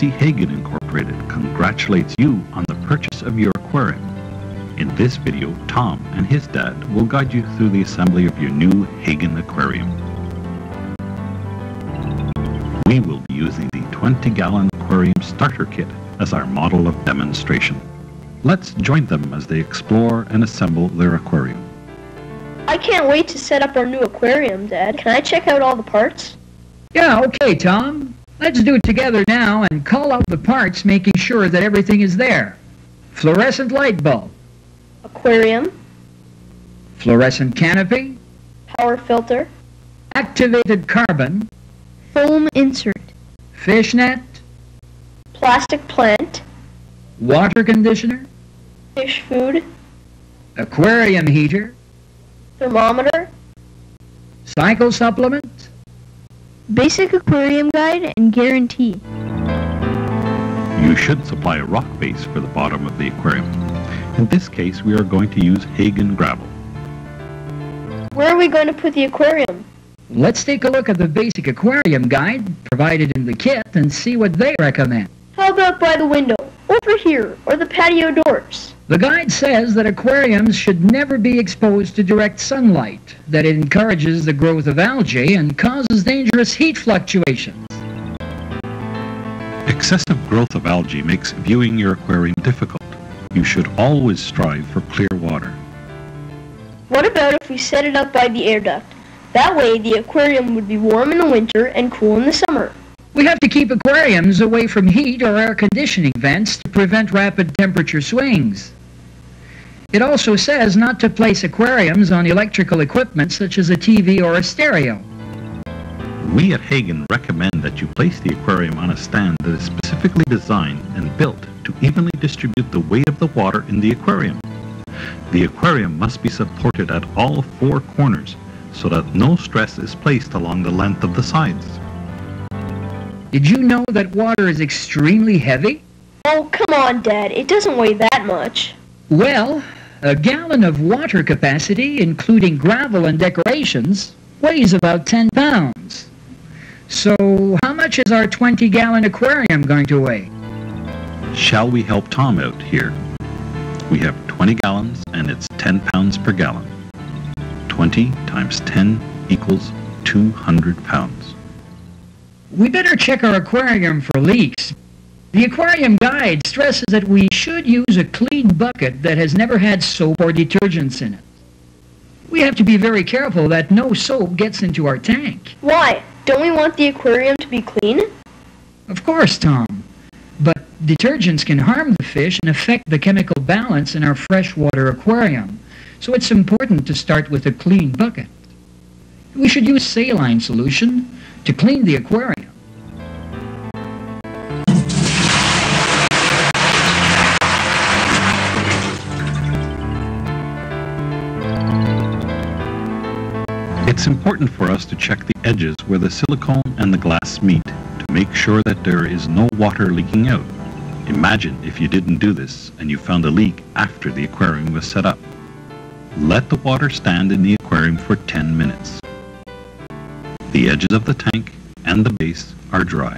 LLC Hagen Incorporated congratulates you on the purchase of your aquarium. In this video, Tom and his dad will guide you through the assembly of your new Hagen aquarium. We will be using the 20-gallon aquarium starter kit as our model of demonstration. Let's join them as they explore and assemble their aquarium. I can't wait to set up our new aquarium, Dad. Can I check out all the parts? Yeah, okay, Tom. Let's do it together now and call out the parts, making sure that everything is there. Fluorescent light bulb. Aquarium. Fluorescent canopy. Power filter. Activated carbon. Foam insert. Fish net. Plastic plant. Water conditioner. Fish food. Aquarium heater. Thermometer. Cycle supplement. Basic aquarium guide and guarantee. You should supply a rock base for the bottom of the aquarium. In this case, we are going to use Hagen gravel. Where are we going to put the aquarium? Let's take a look at the basic aquarium guide provided in the kit and see what they recommend. How about by the window, over here, or the patio doors? The guide says that aquariums should never be exposed to direct sunlight, that it encourages the growth of algae and causes dangerous heat fluctuations. Excessive growth of algae makes viewing your aquarium difficult. You should always strive for clear water. What about if we set it up by the air duct? That way the aquarium would be warm in the winter and cool in the summer. We have to keep aquariums away from heat or air conditioning vents to prevent rapid temperature swings. It also says not to place aquariums on electrical equipment such as a TV or a stereo. We at Hagen recommend that you place the aquarium on a stand that is specifically designed and built to evenly distribute the weight of the water in the aquarium. The aquarium must be supported at all four corners so that no stress is placed along the length of the sides. Did you know that water is extremely heavy? Oh, come on, Dad. It doesn't weigh that much. Well, a gallon of water capacity, including gravel and decorations, weighs about 10 pounds. So, how much is our 20-gallon aquarium going to weigh? Shall we help Tom out here? We have 20 gallons and it's 10 pounds per gallon. 20 times 10 equals 200 pounds. We better check our aquarium for leaks. The aquarium guide stresses that we should use a clean bucket that has never had soap or detergents in it. We have to be very careful that no soap gets into our tank. Why? Don't we want the aquarium to be clean? Of course, Tom. But detergents can harm the fish and affect the chemical balance in our freshwater aquarium. So it's important to start with a clean bucket. We should use saline solution to clean the aquarium. It's important for us to check the edges where the silicone and the glass meet to make sure that there is no water leaking out. Imagine if you didn't do this and you found a leak after the aquarium was set up. Let the water stand in the aquarium for 10 minutes. The edges of the tank and the base are dry.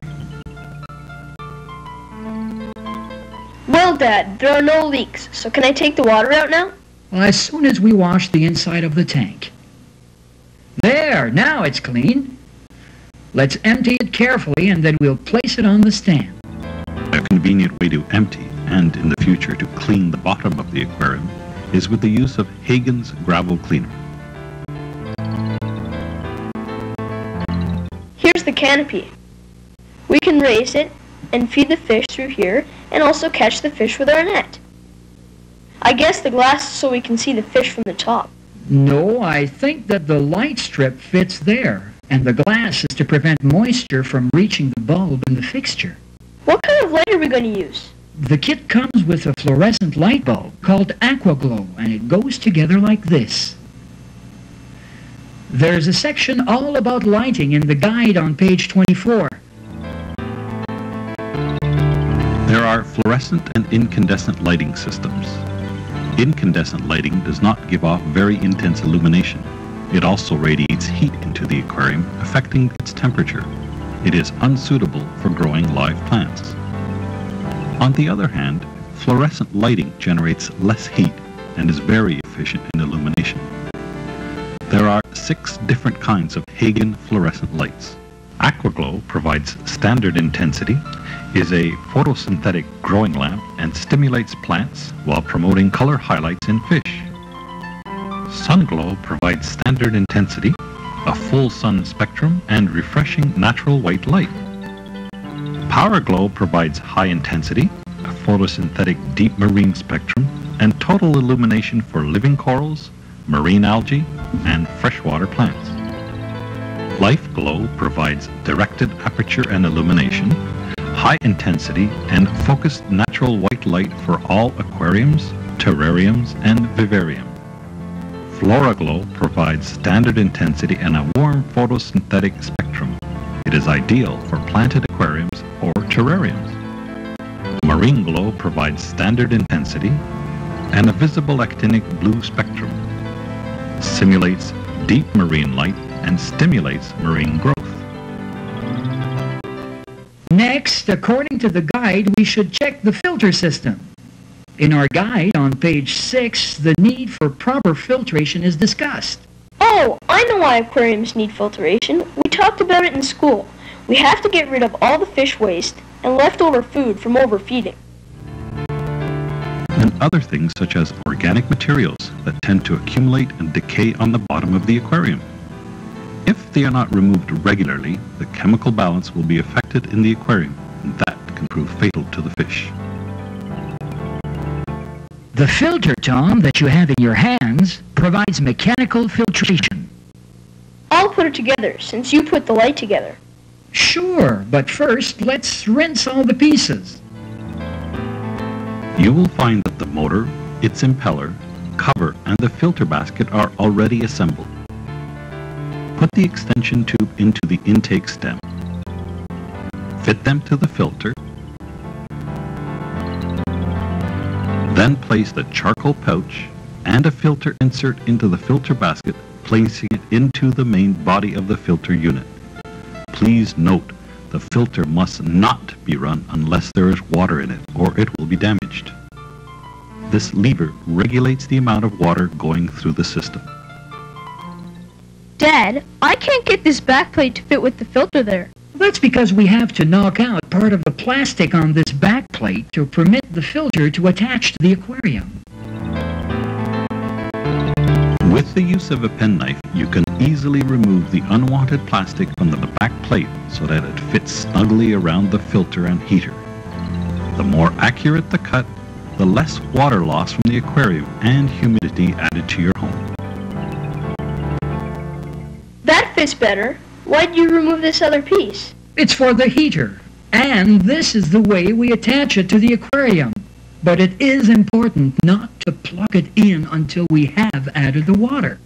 Well, Dad, there are no leaks, so can I take the water out now? Well, as soon as we wash the inside of the tank. There, now it's clean. Let's empty it carefully and then we'll place it on the stand. A convenient way to empty and in the future to clean the bottom of the aquarium is with the use of Hagen's gravel cleaner. Here's the canopy. We can raise it and feed the fish through here and also catch the fish with our net. I guess the glass is so we can see the fish from the top. No, I think that the light strip fits there, and the glass is to prevent moisture from reaching the bulb and the fixture. What kind of light are we going to use? The kit comes with a fluorescent light bulb called Aquaglow, and it goes together like this. There's a section all about lighting in the guide on page 24. There are fluorescent and incandescent lighting systems. Incandescent lighting does not give off very intense illumination. It also radiates heat into the aquarium, affecting its temperature. It is unsuitable for growing live plants. On the other hand, fluorescent lighting generates less heat and is very efficient in illumination. There are 6 different kinds of Hagen fluorescent lights. Aquaglow provides standard intensity, is a photosynthetic growing lamp, and stimulates plants while promoting color highlights in fish. Sunglow provides standard intensity, a full sun spectrum, and refreshing natural white light. Powerglow provides high intensity, a photosynthetic deep marine spectrum, and total illumination for living corals, marine algae, and freshwater plants. Life Glow provides directed aperture and illumination, high intensity, and focused natural white light for all aquariums, terrariums, and vivarium. Flora Glow provides standard intensity and a warm photosynthetic spectrum. It is ideal for planted aquariums or terrariums. Marine Glow provides standard intensity and a visible actinic blue spectrum, simulates deep marine light, and stimulates marine growth. Next, according to the guide, we should check the filter system. In our guide on page 6, the need for proper filtration is discussed. Oh, I know why aquariums need filtration. We talked about it in school. We have to get rid of all the fish waste and leftover food from overfeeding. And other things such as organic materials that tend to accumulate and decay on the bottom of the aquarium. If they are not removed regularly, the chemical balance will be affected in the aquarium, and that can prove fatal to the fish. The filter, Tom, that you have in your hands provides mechanical filtration. I'll put it together since you put the light together. Sure, but first let's rinse all the pieces. You will find that the motor, its impeller, cover, and the filter basket are already assembled. Put the extension tube into the intake stem. Fit them to the filter. Then place the charcoal pouch and a filter insert into the filter basket, placing it into the main body of the filter unit. Please note, the filter must not be run unless there is water in it, or it will be damaged. This lever regulates the amount of water going through the system. Dad, I can't get this backplate to fit with the filter there. That's because we have to knock out part of the plastic on this backplate to permit the filter to attach to the aquarium. With the use of a penknife, you can easily remove the unwanted plastic from the back plate so that it fits snugly around the filter and heater. The more accurate the cut, the less water loss from the aquarium and humidity added to your home. That fits better. Why'd you remove this other piece? It's for the heater, and this is the way we attach it to the aquarium. But it is important not to plug it in until we have added the water.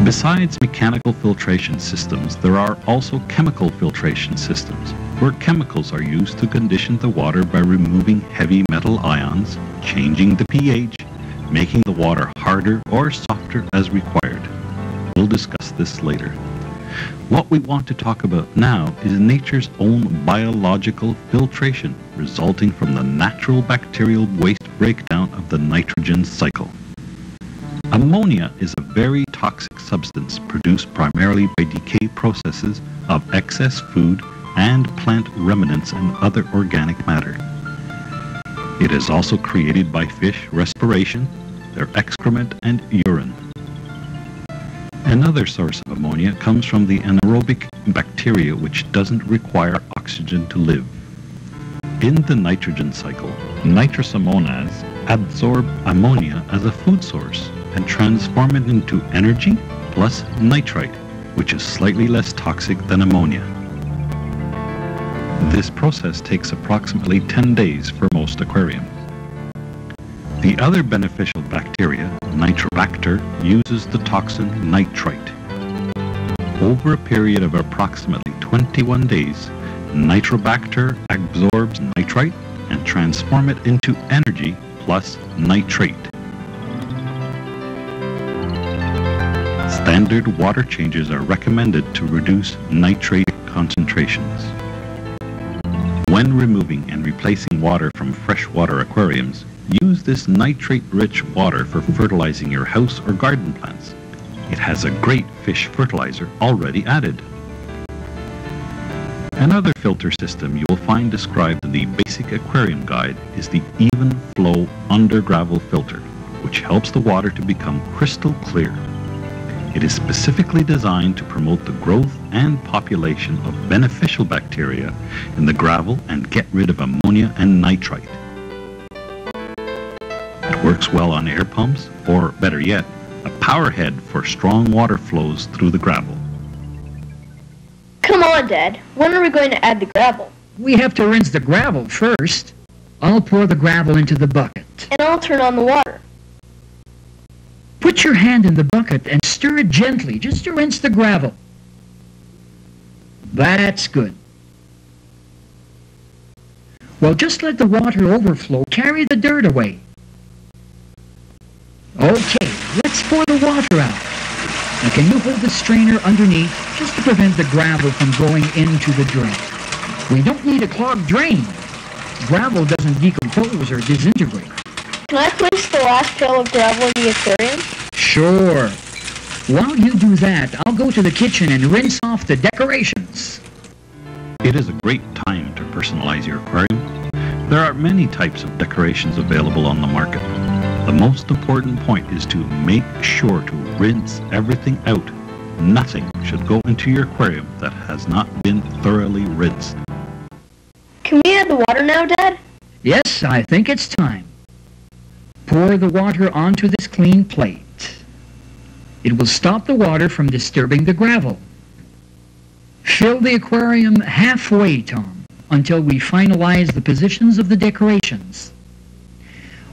Besides mechanical filtration systems, there are also chemical filtration systems, where chemicals are used to condition the water by removing heavy metal ions, changing the pH, making the water harder or softer as required. We'll discuss this later. What we want to talk about now is nature's own biological filtration, resulting from the natural bacterial waste breakdown of the nitrogen cycle. Ammonia is a very toxic substance produced primarily by decay processes of excess food and plant remnants and other organic matter. It is also created by fish respiration, their excrement, and urine. Another source of ammonia comes from the anaerobic bacteria, which doesn't require oxygen to live. In the nitrogen cycle, nitrosomonads absorb ammonia as a food source and transform it into energy plus nitrite, which is slightly less toxic than ammonia. This process takes approximately 10 days for most aquariums. The other beneficial bacteria, Nitrobacter, uses the toxin nitrite. Over a period of approximately 21 days, Nitrobacter absorbs nitrite and transforms it into energy plus nitrate. Standard water changes are recommended to reduce nitrate concentrations. When removing and replacing water from freshwater aquariums, use this nitrate-rich water for fertilizing your house or garden plants. It has a great fish fertilizer already added. Another filter system you will find described in the Basic Aquarium Guide is the Even Flow Under Gravel Filter, which helps the water to become crystal clear. It is specifically designed to promote the growth and population of beneficial bacteria in the gravel and get rid of ammonia and nitrite. It works well on air pumps, or better yet, a power head for strong water flows through the gravel. Come on, Dad. When are we going to add the gravel? We have to rinse the gravel first. I'll pour the gravel into the bucket. And I'll turn on the water. Put your hand in the bucket and stir it gently, just to rinse the gravel. That's good. Well, just let the water overflow carry the dirt away. Okay, let's pour the water out. Now, can you hold the strainer underneath just to prevent the gravel from going into the drain? We don't need a clogged drain. Gravel doesn't decompose or disintegrate. Can I place the last pail of gravel in the aquarium? Sure. While you do that, I'll go to the kitchen and rinse off the decorations. It is a great time to personalize your aquarium. There are many types of decorations available on the market. The most important point is to make sure to rinse everything out. Nothing should go into your aquarium that has not been thoroughly rinsed. Can we add the water now, Dad? Yes, I think it's time. Pour the water onto this clean plate. It will stop the water from disturbing the gravel. Fill the aquarium halfway, Tom, until we finalize the positions of the decorations.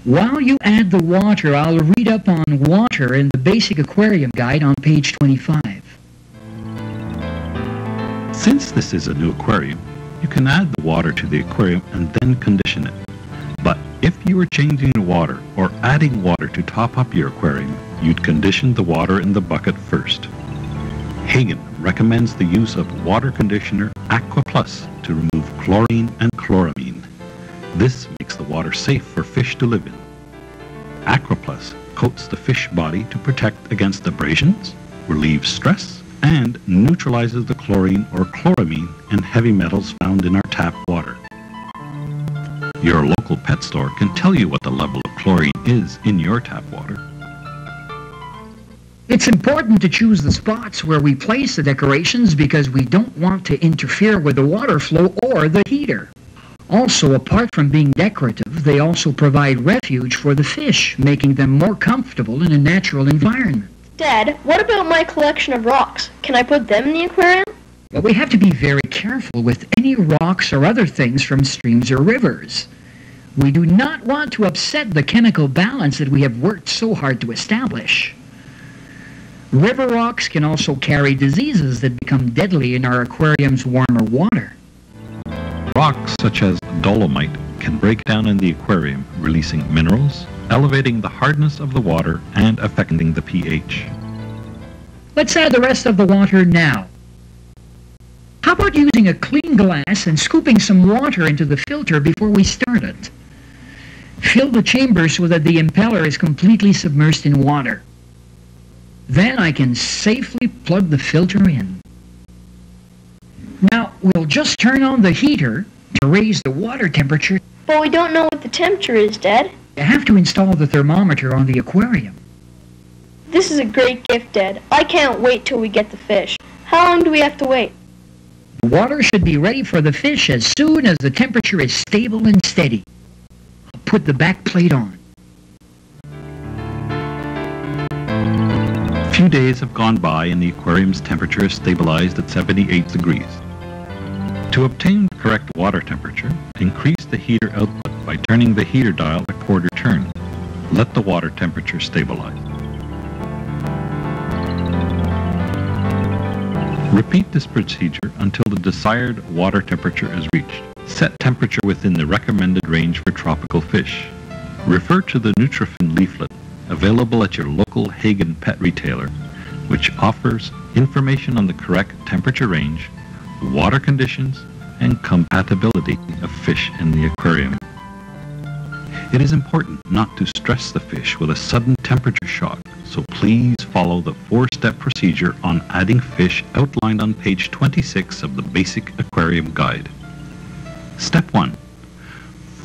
While you add the water, I'll read up on water in the Basic Aquarium Guide on page 25. Since this is a new aquarium, you can add the water to the aquarium and then condition it. But if you were changing the water or adding water to top up your aquarium, you'd condition the water in the bucket first. Hagen recommends the use of water conditioner Aqua Plus to remove chlorine and chloramine. This makes the water safe for fish to live in. Aqua Plus coats the fish body to protect against abrasions, relieves stress, and neutralizes the chlorine or chloramine and heavy metals found in our tap water. Your local pet store can tell you what the level of chlorine is in your tap water. It's important to choose the spots where we place the decorations because we don't want to interfere with the water flow or the heater. Also, apart from being decorative, they also provide refuge for the fish, making them more comfortable in a natural environment. Dad, what about my collection of rocks? Can I put them in the aquarium? But we have to be very careful with any rocks or other things from streams or rivers. We do not want to upset the chemical balance that we have worked so hard to establish. River rocks can also carry diseases that become deadly in our aquarium's warmer water. Rocks such as dolomite can break down in the aquarium, releasing minerals, elevating the hardness of the water, and affecting the pH. Let's add the rest of the water now. How about using a clean glass and scooping some water into the filter before we start it? Fill the chamber so that the impeller is completely submerged in water. Then I can safely plug the filter in. Now, we'll just turn on the heater to raise the water temperature. But we don't know what the temperature is, Dad. You have to install the thermometer on the aquarium. This is a great gift, Dad. I can't wait till we get the fish. How long do we have to wait? The water should be ready for the fish as soon as the temperature is stable and steady. I'll put the back plate on. A few days have gone by and the aquarium's temperature is stabilized at 78 degrees. To obtain the correct water temperature, increase the heater output by turning the heater dial a quarter turn. Let the water temperature stabilize. Repeat this procedure until the desired water temperature is reached. Set temperature within the recommended range for tropical fish. Refer to the Nutrifin leaflet available at your local Hagen pet retailer, which offers information on the correct temperature range, water conditions, and compatibility of fish in the aquarium. It is important not to stress the fish with a sudden temperature shock, so please follow the 4-step procedure on adding fish outlined on page 26 of the Basic Aquarium Guide. Step 1.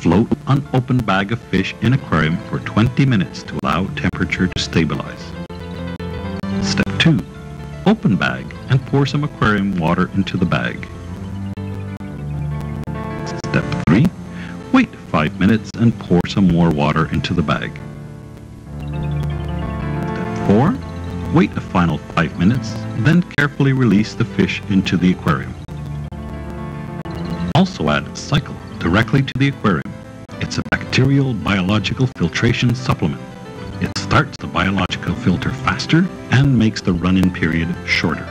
Float unopened bag of fish in aquarium for 20 minutes to allow temperature to stabilize. Step 2. Open bag and pour some aquarium water into the bag. Step 3. Wait 5 minutes and pour some more water into the bag. Step 4. Wait a final 5 minutes, then carefully release the fish into the aquarium. Also add Cycle directly to the aquarium. It's a bacterial biological filtration supplement. It starts the biological filter faster and makes the run-in period shorter.